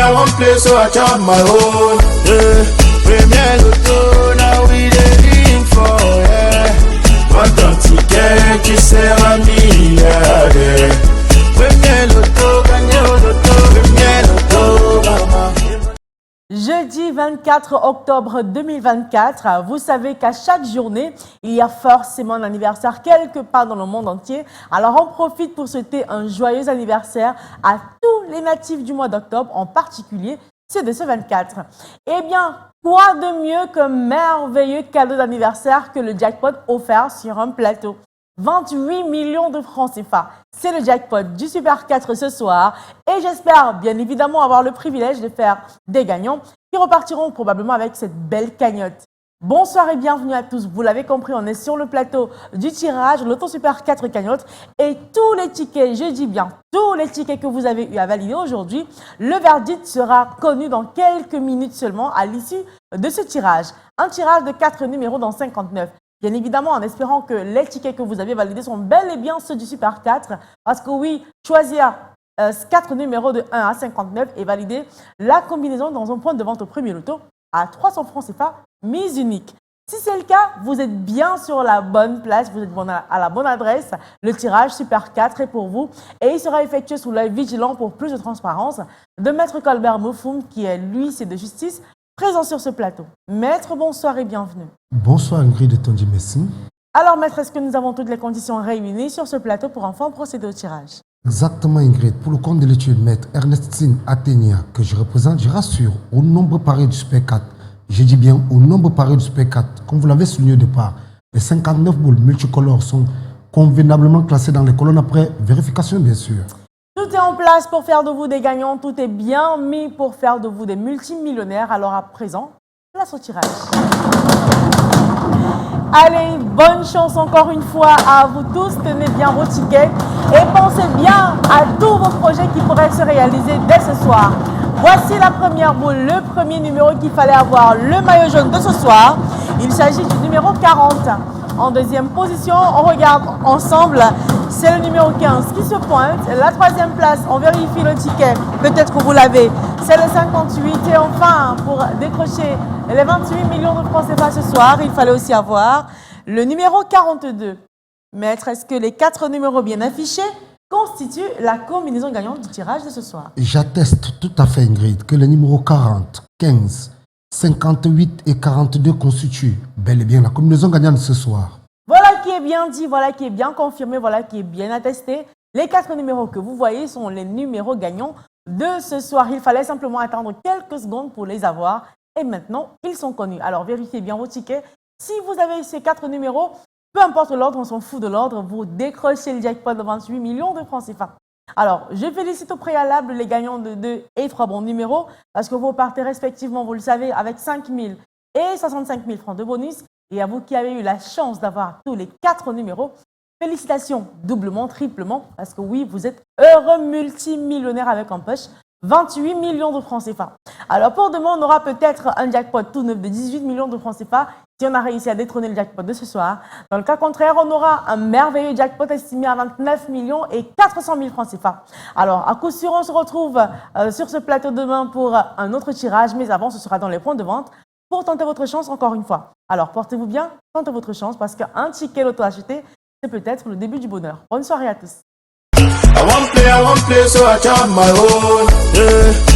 I won't play, so I chop my own. Premier Loto, now we dey for, What don't you get, qui sert à milliardaire. Premier Loto, gagné au loto, Premier Loto, maman. Jeudi 24 octobre 2024, vous savez qu'à chaque journée, il y a forcément un anniversaire quelque part dans le monde entier. Alors on profite pour souhaiter un joyeux anniversaire à tous les natifs du mois d'octobre, en particulier ceux de ce 24. Eh bien, quoi de mieux qu'un merveilleux cadeau d'anniversaire que le jackpot offert sur un plateau? 28 millions de francs CFA. C'est le jackpot du Super 4 ce soir et j'espère bien évidemment avoir le privilège de faire des gagnants qui repartiront probablement avec cette belle cagnotte. Bonsoir et bienvenue à tous. Vous l'avez compris, on est sur le plateau du tirage, l'Auto Super 4 cagnotte et tous les tickets, je dis bien tous les tickets que vous avez eu à valider aujourd'hui, le verdict sera connu dans quelques minutes seulement à l'issue de ce tirage. Un tirage de 4 numéros dans 59. Bien évidemment, en espérant que les tickets que vous avez validés sont bel et bien ceux du Super 4. Parce que oui, choisir 4 numéros de 1 à 59 et valider la combinaison dans un point de vente au premier loto à 300 francs CFA, mise unique. Si c'est le cas, vous êtes bien sur la bonne place, vous êtes à la bonne adresse. Le tirage Super 4 est pour vous et il sera effectué sous l'œil vigilant pour plus de transparence de Maître Colbert Moufoum, qui est l'huissier de justice, présent sur ce plateau. Maître, bonsoir et bienvenue. Bonsoir Ingrid et Tondi Messi. Alors maître, est-ce que nous avons toutes les conditions réunies sur ce plateau pour enfin procéder au tirage? Exactement Ingrid. Pour le compte de l'étude maître Ernestine Athénia que je représente, je rassure au nombre pareil du Super 4. Je dis bien au nombre pareil du Super 4. Comme vous l'avez souligné au départ, les 59 boules multicolores sont convenablement classées dans les colonnes après vérification bien sûr. Tout est en place pour faire de vous des gagnants, tout est bien mis pour faire de vous des multimillionnaires. Alors à présent, place au tirage. Allez, bonne chance encore une fois à vous tous, tenez bien vos tickets et pensez bien à tous vos projets qui pourraient se réaliser dès ce soir. Voici la première boule, le premier numéro qu'il fallait avoir, le maillot jaune de ce soir. Il s'agit du numéro 40. En deuxième position, on regarde ensemble, c'est le numéro 15 qui se pointe. La troisième place, on vérifie le ticket, peut-être que vous l'avez, c'est le 58. Et enfin, pour décrocher les 28 millions de francs CFA ce soir, il fallait aussi avoir le numéro 42. Maître, est-ce que les 4 numéros bien affichés constituent la combinaison gagnante du tirage de ce soir? J'atteste tout à fait Ingrid que les numéros 40, 15, 58 et 42 constituent bel et bien la combinaison gagnante de ce soir. Voilà qui est bien dit, voilà qui est bien confirmé, voilà qui est bien attesté. Les 4 numéros que vous voyez sont les numéros gagnants de ce soir. Il fallait simplement attendre quelques secondes pour les avoir et maintenant ils sont connus. Alors vérifiez bien vos tickets. Si vous avez ces 4 numéros, peu importe l'ordre, on s'en fout de l'ordre, vous décrochez le jackpot de 28 millions de francs CFA. Alors, je félicite au préalable les gagnants de 2 et 3 bons numéros parce que vous partez respectivement, vous le savez, avec 5 000 et 65 000 francs de bonus. Et à vous qui avez eu la chance d'avoir tous les 4 numéros, félicitations doublement, triplement, parce que oui, vous êtes heureux multimillionnaire avec en poche 28 millions de francs CFA. Alors pour demain, on aura peut-être un jackpot tout neuf de 18 millions de francs CFA si on a réussi à détrôner le jackpot de ce soir. Dans le cas contraire, on aura un merveilleux jackpot estimé à 29 millions et 400 000 francs CFA. Alors à coup sûr, on se retrouve sur ce plateau demain pour un autre tirage, mais avant, ce sera dans les points de vente pour tenter votre chance encore une fois. Alors portez-vous bien, tentez votre chance parce qu'un ticket loto acheté, c'est peut-être le début du bonheur. Bonne soirée à tous. I won't play, so I chop my own.